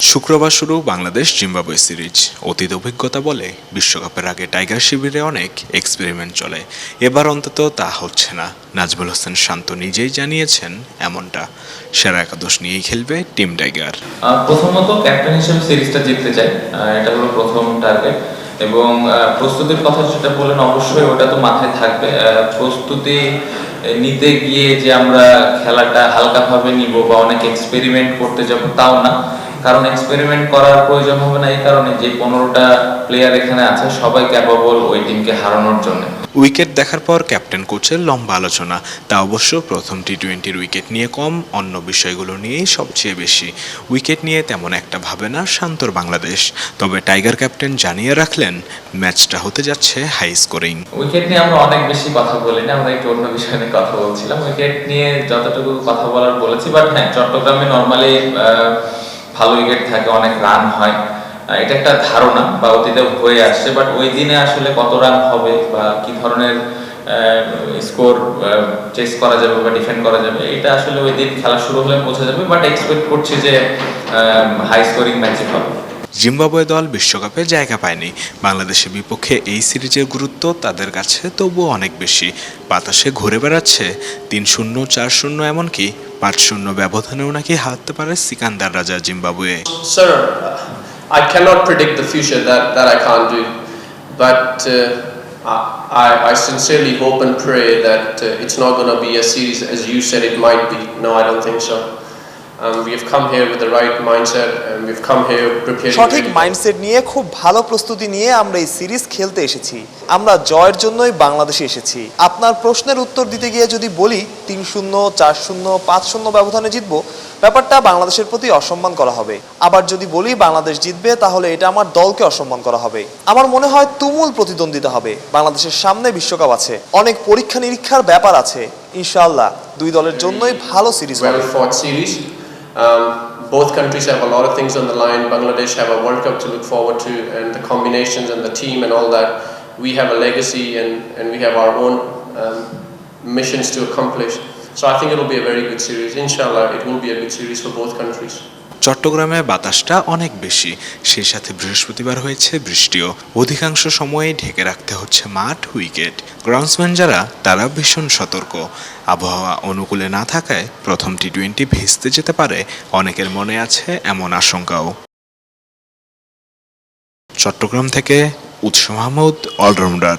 শুক্রবার শুরু Bangladesh Zimbabwe series. অতীত অভিজ্ঞতা বলে বিশ্বকাপের আগে টাইগার শিবিরে অনেক এক্সপেরিমেন্ট চলে, এবার অন্তত তা হচ্ছে না। নাজমুল হোসেন শান্ত নিজেই জানিয়েছেন এমনটা। সেরা একাদশ নিয়েই খেলবে টিম টাইগার। প্রথমত ক্যাপ্টেন হিসেবে সিরিজটা জিততে চাই, এটা হলো প্রথম টার্গেট। এবং প্রস্তুতির কথা যেটা বললেন, অবশ্যই ওটা তো মাথায় থাকবে। প্রস্তুতি নিতে গিয়ে যে আমরা খেলাটা হালকাভাবে নিব বা অনেক এক্সপেরিমেন্ট করতে যাব তাও না, কারণ এক্সপেরিমেন্ট করার প্রয়োজন হবে না এই কারণে যে 15টা প্লেয়ার এখানে আছে সবাই ক্যাপাবল ওই টিমকে হারানোর জন্য। উইকেট দেখার পর ক্যাপ্টেন কোচের লম্বা আলোচনা, তা অবশ্য প্রথম টি-20 উইকেট নিয়ে কম, অন্য বিষয়গুলো নিয়েই সবচেয়ে বেশি। উইকেট নিয়ে তেমন একটা ভাবে না শান্তর বাংলাদেশ, তবে টাইগার ক্যাপ্টেন জানিয়ে রাখলেন ম্যাচটা হতে যাচ্ছে হাই স্কোরিং। উইকেট নিয়ে আমরা অনেক বেশি কথা বলি না, আমরা একটু অন্য বিষয় নিয়ে কথা বলছিলাম। উইকেট নিয়ে যতটুকু কথা বলার বলেছি, বাট হ্যাঁ, চট্টগ্রামে নর্মালি ভালো উইকেট থাকে, অনেক রান হয়, এটা একটা ধারণা বা অতীতে হয়ে আসছে। বাট ওই দিনে আসলে কত রান হবে বা কি ধরনের স্কোর চেস করা যাবে বা ডিফেন্ড করা যাবে, এটা আসলে ওই দিন খেলা শুরু হলে বোঝা যাবে। বাট এক্সপেক্ট করছি যে হাই স্কোরিং ম্যাচই হবে। জিম্বাবুয়ে দল বিশ্বকাপে জায়গা পায়নি, বাংলাদেশের বিপক্ষে এই সিরিজের গুরুত্ব তাদের কাছে তবুও অনেক বেশি। বাতাসে ঘুরে বেড়াচ্ছে 3-0, 4-0, এমনকি 5-0 ব্যবধানেও নাকি হারতে পারে সিকান্দার রাজা Zimbabwe. Sir, I cannot predict the future, that I can't do, but I sincerely hope and pray that it's not going to be a series as you said it might be. No, I don't think so. We have come here with the right mindset and we've come here prepared. সঠিক mindset নিয়ে খুব ভালো প্রস্তুতি নিয়ে আমরা এই series খেলতে এসেছি। আমরা জয়ের জন্যই বাংলাদেশে এসেছি। আপনার প্রশ্নের উত্তর দিতে গিয়ে যদি বলি 3-0, 4-0, 5-0 ব্যবধানে জিতবো, ব্যাপারটা বাংলাদেশের প্রতি অসম্মান করা হবে। আবার যদি বলি বাংলাদেশ জিতবে, তাহলে এটা আমার দলকে অসম্মান করা হবে। আমার মনে হয় তুমুল প্রতিদ্বন্দ্বিতা হবে। বাংলাদেশের সামনে বিশ্বকাপ আছে, অনেক পরীক্ষা নিরীক্ষার ব্যাপার আছে। ইনশাআল্লাহ দুই দলের জন্যই ভালো সিরিজ হবে। Both countries have a lot of things on the line. Bangladesh have a World Cup to look forward to, and the combinations and the team and all that. We have a legacy and we have our own missions to accomplish. So I think it will be a very good series. Inshallah, it will be a good series for both countries. চট্টগ্রামে বাতাসটা অনেক বেশি, সেই সাথে বৃহস্পতিবার হয়েছে বৃষ্টিও। অধিকাংশ সময়ে ঢেকে রাখতে হচ্ছে মাঠ, উইকেট। গ্রাউন্ডসম্যান যারা তারা ভীষণ সতর্ক। আবহাওয়া অনুকূলে না থাকায় প্রথম টি-20 ভেস্তে যেতে পারে, অনেকের মনে আছে এমন আশঙ্কাও। চট্টগ্রাম থেকে উৎস মাহমুদ, অলরাউন্ডার।